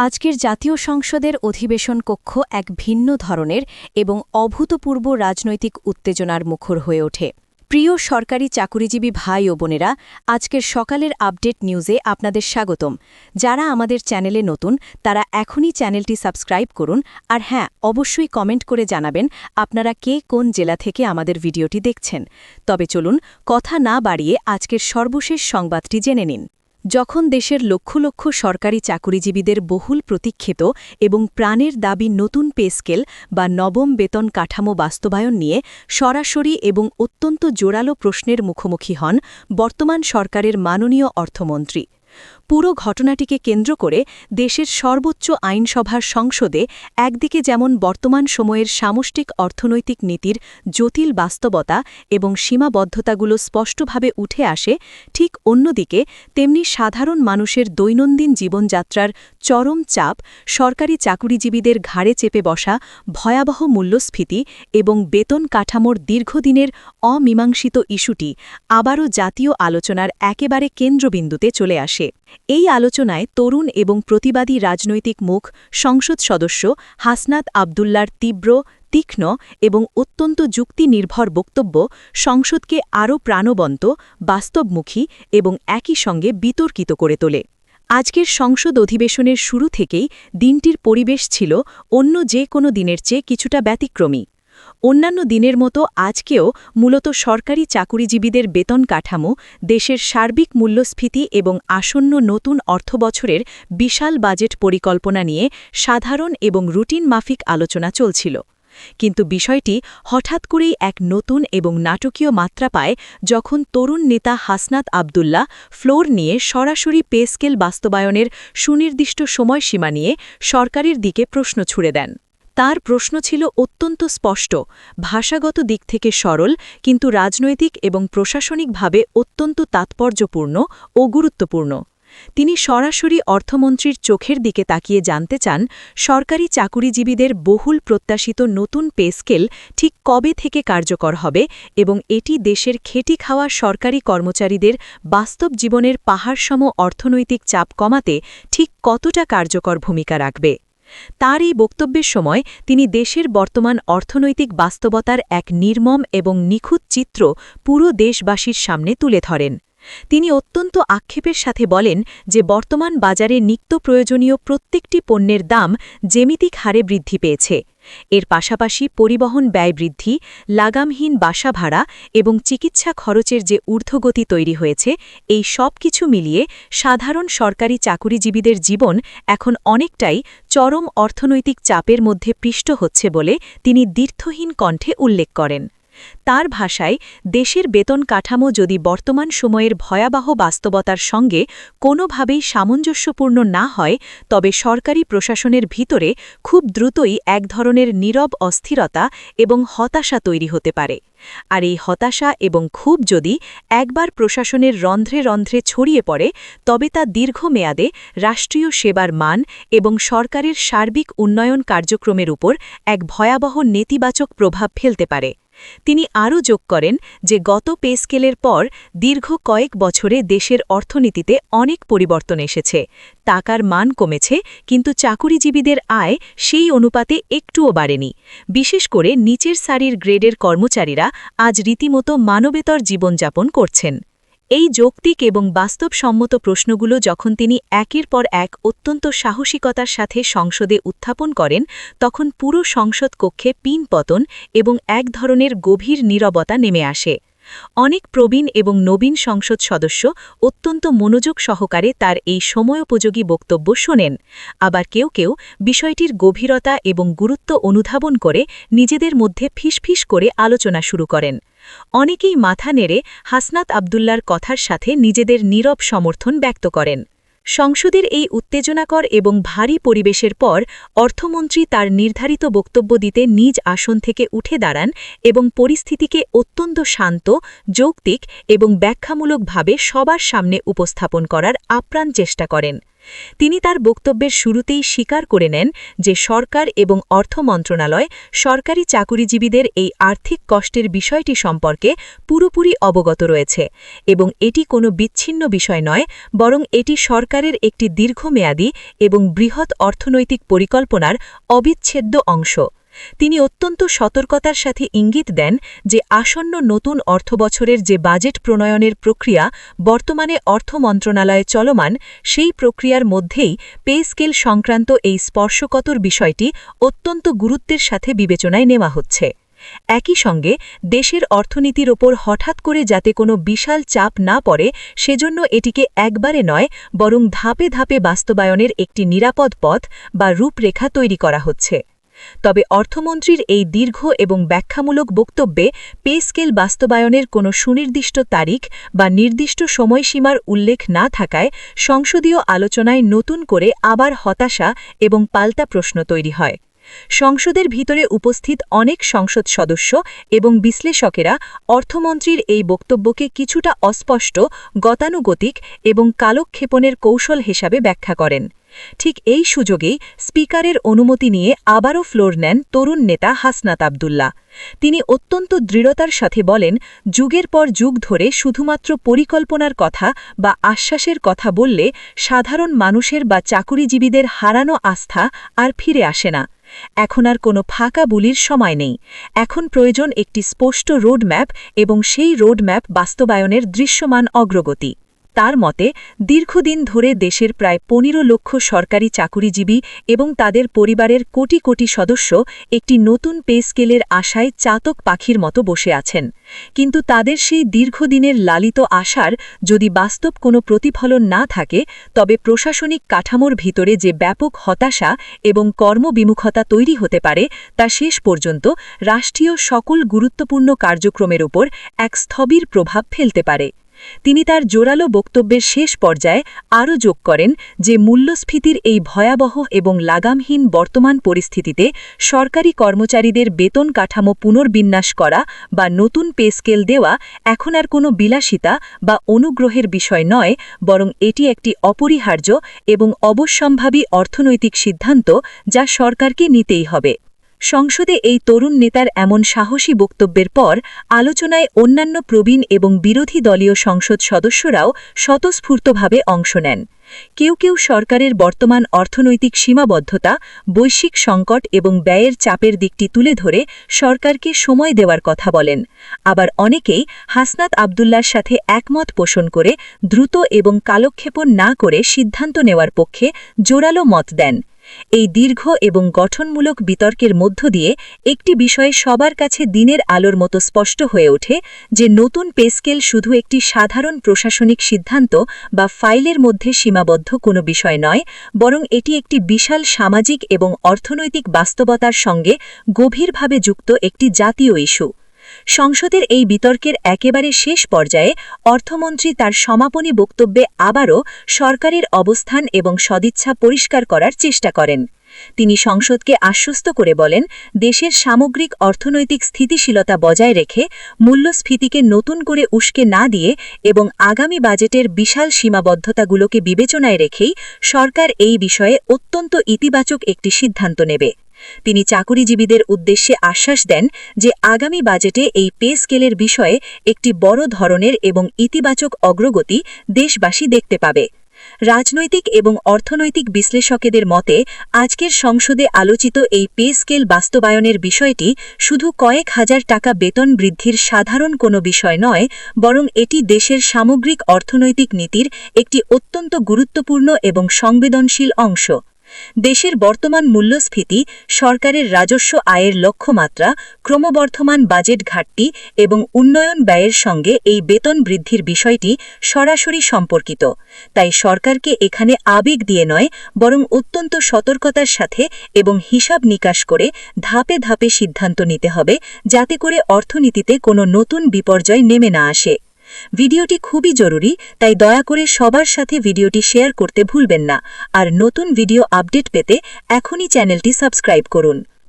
আজকের জাতীয় সংসদের অধিবেশন কক্ষ এক ভিন্ন ধরনের এবং অভূতপূর্ব রাজনৈতিক উত্তেজনার মুখর হয়ে ওঠে। প্রিয় সরকারি চাকুরিজীবী ভাই ও বোনেরা, আজকের সকালের আপডেট নিউজে আপনাদের স্বাগতম। যারা আমাদের চ্যানেলে নতুন তারা এখনই চ্যানেলটি সাবস্ক্রাইব করুন, আর হ্যাঁ, অবশ্যই কমেন্ট করে জানাবেন আপনারা কে কোন জেলা থেকে আমাদের ভিডিওটি দেখছেন। তবে চলুন কথা না বাড়িয়ে আজকের সর্বশেষ সংবাদটি জেনে নিন। যখন দেশের লক্ষ লক্ষ সরকারি চাকুরিজীবীদের বহুল প্রতীক্ষিত এবং প্রাণের দাবি নতুন পে স্কেল বা নবম বেতন কাঠামো বাস্তবায়ন নিয়ে সরাসরি এবং অত্যন্ত জোরালো প্রশ্নের মুখোমুখি হন বর্তমান সরকারের মাননীয় অর্থমন্ত্রী। পুরো ঘটনাটিকে কেন্দ্র করে দেশের সর্বোচ্চ আইনসভার সংসদে একদিকে যেমন বর্তমান সময়ের সামষ্টিক অর্থনৈতিক নীতির জটিল বাস্তবতা এবং সীমাবদ্ধতাগুলো স্পষ্টভাবে উঠে আসে, ঠিক অন্যদিকে তেমনি সাধারণ মানুষের দৈনন্দিন জীবনযাত্রার চরম চাপ, সরকারি চাকুরিজীবীদের ঘাড়ে চেপে বসা ভয়াবহ মূল্যস্ফীতি এবং বেতন কাঠামোর দীর্ঘদিনের অমীমাংসিত ইস্যুটি আবারও জাতীয় আলোচনার একেবারে কেন্দ্রবিন্দুতে চলে আসে। এই আলোচনায় তরুণ এবং প্রতিবাদী রাজনৈতিক মুখ সংসদ সদস্য হাসনাত আবদুল্লার তীক্ষ্ণ এবং অত্যন্ত যুক্তিনির্ভর বক্তব্য সংসদকে আরও প্রাণবন্ত, বাস্তবমুখী এবং একই সঙ্গে বিতর্কিত করে তোলে। আজকের সংসদ অধিবেশনের শুরু থেকেই দিনটির পরিবেশ ছিল অন্য যে কোনো দিনের চেয়ে কিছুটা ব্যতিক্রমী। অন্যান্য দিনের মতো আজকেও মূলত সরকারি চাকুরিজীবীদের বেতন কাঠামো, দেশের সার্বিক মূল্যস্ফীতি এবং আসন্ন নতুন অর্থবছরের বিশাল বাজেট পরিকল্পনা নিয়ে সাধারণ এবং রুটিন মাফিক আলোচনা চলছিল। কিন্তু বিষয়টি হঠাৎ করেই এক নতুন এবং নাটকীয় মাত্রা পায় যখন তরুণ নেতা হাসনাত আবদুল্লাহ ফ্লোর নিয়ে সরাসরি পে স্কেল বাস্তবায়নের সুনির্দিষ্ট সময়সীমা নিয়ে সরকারের দিকে প্রশ্ন ছুড়ে দেন। তার প্রশ্ন ছিল অত্যন্ত স্পষ্ট, ভাষাগত দিক থেকে সরল, কিন্তু রাজনৈতিক এবং প্রশাসনিকভাবে অত্যন্ত তাৎপর্যপূর্ণ ও গুরুত্বপূর্ণ। তিনি সরাসরি অর্থমন্ত্রীর চোখের দিকে তাকিয়ে জানতে চান, সরকারি চাকুরিজীবীদের বহুল প্রত্যাশিত নতুন পে স্কেল ঠিক কবে থেকে কার্যকর হবে এবং এটি দেশের খেটে খাওয়া সরকারি কর্মচারীদের বাস্তব জীবনের পাহাড়সম অর্থনৈতিক চাপ কমাতে ঠিক কতটা কার্যকর ভূমিকা রাখবে। তার এই বক্তব্যের সময় তিনি দেশের বর্তমান অর্থনৈতিক বাস্তবতার এক নির্মম এবং নিখুঁত চিত্র পুরো দেশবাসীর সামনে তুলে ধরেন। তিনি অত্যন্ত আক্ষেপের সাথে বলেন যে বর্তমান বাজারে নিত্য প্রয়োজনীয় প্রত্যেকটি পণ্যের দাম জ্যামিতিক হারে বৃদ্ধি পেয়েছে। এর পাশাপাশি পরিবহন ব্যয় বৃদ্ধি, লাগামহীন বাসা ভাড়া এবং চিকিৎসা খরচের যে ঊর্ধ্বগতি তৈরি হয়েছে, এই সব কিছু মিলিয়ে সাধারণ সরকারি চাকুরিজীবীদের জীবন এখন অনেকটাই চরম অর্থনৈতিক চাপের মধ্যে পিষ্ট হচ্ছে বলে তিনি দ্ব্যর্থহীন কণ্ঠে উল্লেখ করেন। তার ভাষায়, দেশের বেতন কাঠামো যদি বর্তমান সময়ের ভয়াবহ বাস্তবতার সঙ্গে কোনোভাবেই সামঞ্জস্যপূর্ণ না হয়, তবে সরকারি প্রশাসনের ভিতরে খুব দ্রুতই এক ধরনের নীরব অস্থিরতা এবং হতাশা তৈরি হতে পারে। আর এই হতাশা এবং ক্ষোভ যদি একবার প্রশাসনের রন্ধ্রে রন্ধ্রে ছড়িয়ে পড়ে, তবে তা দীর্ঘমেয়াদে রাষ্ট্রীয় সেবার মান এবং সরকারের সার্বিক উন্নয়ন কার্যক্রমের উপর এক ভয়াবহ নেতিবাচক প্রভাব ফেলতে পারে। তিনি আরও যোগ করেন যে গত পে স্কেলের পর দীর্ঘ কয়েক বছরে দেশের অর্থনীতিতে অনেক পরিবর্তন এসেছে। টাকার মান কমেছে, কিন্তু চাকুরিজীবীদের আয় সেই অনুপাতে একটুও বাড়েনি। বিশেষ করে নিচের সারির গ্রেডের কর্মচারীরা আজ রীতিমতো মানবেতর জীবনযাপন করছেন। এই যৌক্তিক এবং বাস্তবসম্মত প্রশ্নগুলো যখন তিনি একের পর এক অত্যন্ত সাহসিকতার সাথে সংসদে উত্থাপন করেন, তখন পুরো সংসদ কক্ষে পিনপতন এবং এক ধরনের গভীর নীরবতা নেমে আসে। অনেক প্রবীণ এবং নবীন সংসদ সদস্য অত্যন্ত মনোযোগ সহকারে তার এই সময়োপযোগী বক্তব্য শোনেন। আবার কেউ কেউ বিষয়টির গভীরতা এবং গুরুত্ব অনুধাবন করে নিজেদের মধ্যে ফিসফিস করে আলোচনা শুরু করেন। অনেকেই মাথা নেড়ে হাসনাত আবদুল্লার কথার সাথে নিজেদের নীরব সমর্থন ব্যক্ত করেন। সংসদের এই উত্তেজনাকর এবং ভারী পরিবেশের পর অর্থমন্ত্রী তার নির্ধারিত বক্তব্য দিতে নিজ আসন থেকে উঠে দাঁড়ান এবং পরিস্থিতিকে অত্যন্ত শান্ত, যৌক্তিক এবং ব্যাখ্যামূলকভাবে সবার সামনে উপস্থাপন করার আপ্রাণ চেষ্টা করেন। তিনি তার বক্তব্যের শুরুতেই স্বীকার করে নেন যে সরকার এবং অর্থ মন্ত্রণালয় সরকারি চাকুরিজীবীদের এই আর্থিক কষ্টের বিষয়টি সম্পর্কে পুরোপুরি অবগত রয়েছে এবং এটি কোনো বিচ্ছিন্ন বিষয় নয়, বরং এটি সরকারের একটি দীর্ঘমেয়াদী এবং বৃহৎ অর্থনৈতিক পরিকল্পনার অবিচ্ছেদ্য অংশ। তিনি অত্যন্ত সতর্কতার সাথে ইঙ্গিত দেন যে আসন্ন নতুন অর্থবছরের যে বাজেট প্রণয়নের প্রক্রিয়া বর্তমানে অর্থ মন্ত্রণালয়ে চলমান, সেই প্রক্রিয়ার মধ্যেই পে স্কেল সংক্রান্ত এই স্পর্শকাতর বিষয়টি অত্যন্ত গুরুত্বের সাথে বিবেচনায় নেওয়া হচ্ছে। একই সঙ্গে দেশের অর্থনীতির ওপর হঠাৎ করে যাতে কোনো বিশাল চাপ না পড়ে, সেজন্য এটিকে একবারে নয় বরং ধাপে ধাপে বাস্তবায়নের একটি নিরাপদ পথ বা রূপরেখা তৈরি করা হচ্ছে। তবে অর্থমন্ত্রীর এই দীর্ঘ এবং ব্যাখ্যামূলক বক্তব্যে পে স্কেল বাস্তবায়নের কোনো সুনির্দিষ্ট তারিখ বা নির্দিষ্ট সময়সীমার উল্লেখ না থাকায় সংসদীয় আলোচনায় নতুন করে আবার হতাশা এবং পাল্টা প্রশ্ন তৈরি হয়। সংসদের ভিতরে উপস্থিত অনেক সংসদ সদস্য এবং বিশ্লেষকেরা অর্থমন্ত্রীর এই বক্তব্যকে কিছুটা অস্পষ্ট, গতানুগতিক এবং কালক্ষেপণের কৌশল হিসাবে ব্যাখ্যা করেন। ঠিক এই সুযোগেই স্পিকারের অনুমতি নিয়ে আবারও ফ্লোর নেন তরুণ নেতা হাসনাত আবদুল্লাহ। তিনি অত্যন্ত দৃঢ়তার সাথে বলেন, যুগের পর যুগ ধরে শুধুমাত্র পরিকল্পনার কথা বা আশ্বাসের কথা বললে সাধারণ মানুষের বা চাকুরিজীবীদের হারানো আস্থা আর ফিরে আসে না। এখন আর কোনো ফাঁকা বুলির সময় নেই। এখন প্রয়োজন একটি স্পষ্ট রোডম্যাপ এবং সেই রোডম্যাপ বাস্তবায়নের দৃশ্যমান অগ্রগতি। তার মতে, দীর্ঘদিন ধরে দেশের প্রায় ১৫ লক্ষ সরকারি চাকুরিজীবী এবং তাদের পরিবারের কোটি কোটি সদস্য একটি নতুন পে স্কেলের আশায় চাতক পাখির মতো বসে আছেন। কিন্তু তাদের সেই দীর্ঘদিনের লালিত আশার যদি বাস্তব কোনো প্রতিফলন না থাকে, তবে প্রশাসনিক কাঠামোর ভিতরে যে ব্যাপক হতাশা এবং কর্মবিমুখতা তৈরি হতে পারে, তা শেষ পর্যন্ত রাষ্ট্রীয় সকল গুরুত্বপূর্ণ কার্যক্রমের উপর এক স্থবির প্রভাব ফেলতে পারে। তিনি তার জোরালো বক্তব্যের শেষ পর্যায়ে আরও যোগ করেন যে মূল্যস্ফীতির এই ভয়াবহ এবং লাগামহীন বর্তমান পরিস্থিতিতে সরকারি কর্মচারীদের বেতন কাঠামো পুনর্বিন্যাস করা বা নতুন পে স্কেল দেওয়া এখন আর কোনো বিলাসিতা বা অনুগ্রহের বিষয় নয়, বরং এটি একটি অপরিহার্য এবং অবশ্যম্ভাবী অর্থনৈতিক সিদ্ধান্ত যা সরকারকে নিতেই হবে। সংসদে এই তরুণ নেতার এমন সাহসী বক্তব্যের পর আলোচনায় অন্যান্য প্রবীণ এবং বিরোধী দলীয় সংসদ সদস্যরাও স্বতঃস্ফূর্তভাবে অংশ নেন। কেউ কেউ সরকারের বর্তমান অর্থনৈতিক সীমাবদ্ধতা, বৈশ্বিক সংকট এবং ব্যয়ের চাপের দিকটি তুলে ধরে সরকারকে সময় দেওয়ার কথা বলেন। আবার অনেকেই হাসনাত আবদুল্লাহর সাথে একমত পোষণ করে দ্রুত এবং কালক্ষেপণ না করে সিদ্ধান্ত নেওয়ার পক্ষে জোরালো মত দেন। এই দীর্ঘ এবং গঠনমূলক বিতর্কের মধ্য দিয়ে একটি বিষয়ে সবার কাছে দিনের আলোর মতো স্পষ্ট হয়ে ওঠে যে নতুন পে স্কেল শুধু একটি সাধারণ প্রশাসনিক সিদ্ধান্ত বা ফাইলের মধ্যে সীমাবদ্ধ কোনো বিষয় নয়, বরং এটি একটি বিশাল সামাজিক এবং অর্থনৈতিক বাস্তবতার সঙ্গে গভীরভাবে যুক্ত একটি জাতীয় ইস্যু। সংসদের এই বিতর্কের একেবারে শেষ পর্যায়ে অর্থমন্ত্রী তার সমাপনী বক্তব্যে আবারও সরকারের অবস্থান এবং সদিচ্ছা পরিষ্কার করার চেষ্টা করেন। তিনি সংসদকে আশ্বস্ত করে বলেন, দেশের সামগ্রিক অর্থনৈতিক স্থিতিশীলতা বজায় রেখে মূল্যস্ফীতিকে নতুন করে উস্কে না দিয়ে এবং আগামী বাজেটের বিশাল সীমাবদ্ধতাগুলোকে বিবেচনায় রেখেই সরকার এই বিষয়ে অত্যন্ত ইতিবাচক একটি সিদ্ধান্ত নেবে। তিনি চাকুরিজীবীদের উদ্দেশ্যে আশ্বাস দেন যে আগামী বাজেটে এই পে স্কেলের বিষয়ে একটি বড় ধরনের এবং ইতিবাচক অগ্রগতি দেশবাসী দেখতে পাবে। রাজনৈতিক এবং অর্থনৈতিক বিশ্লেষকেদের মতে আজকের সংসদে আলোচিত এই পে স্কেল বাস্তবায়নের বিষয়টি শুধু কয়েক হাজার টাকা বেতন বৃদ্ধির সাধারণ কোনো বিষয় নয়, বরং এটি দেশের সামগ্রিক অর্থনৈতিক নীতির একটি অত্যন্ত গুরুত্বপূর্ণ এবং সংবেদনশীল অংশ। দেশের বর্তমান মূল্যস্ফীতি, সরকারের রাজস্ব আয়ের লক্ষ্যমাত্রা, ক্রমবর্ধমান বাজেট ঘাটতি এবং উন্নয়ন ব্যয়ের সঙ্গে এই বেতন বৃদ্ধির বিষয়টি সরাসরি সম্পর্কিত। তাই সরকারকে এখানে আবেগ দিয়ে নয়, বরং অত্যন্ত সতর্কতার সাথে এবং হিসাব নিকাশ করে ধাপে ধাপে সিদ্ধান্ত নিতে হবে, যাতে করে অর্থনীতিতে কোনো নতুন বিপর্যয় নেমে না আসে। ভিডিওটি খুবই জরুরি, তাই দয়া করে সবার সাথে ভিডিওটি শেয়ার করতে ভুলবেন না। আর নতুন ভিডিও আপডেট পেতে এখনই চ্যানেলটি সাবস্ক্রাইব করুন।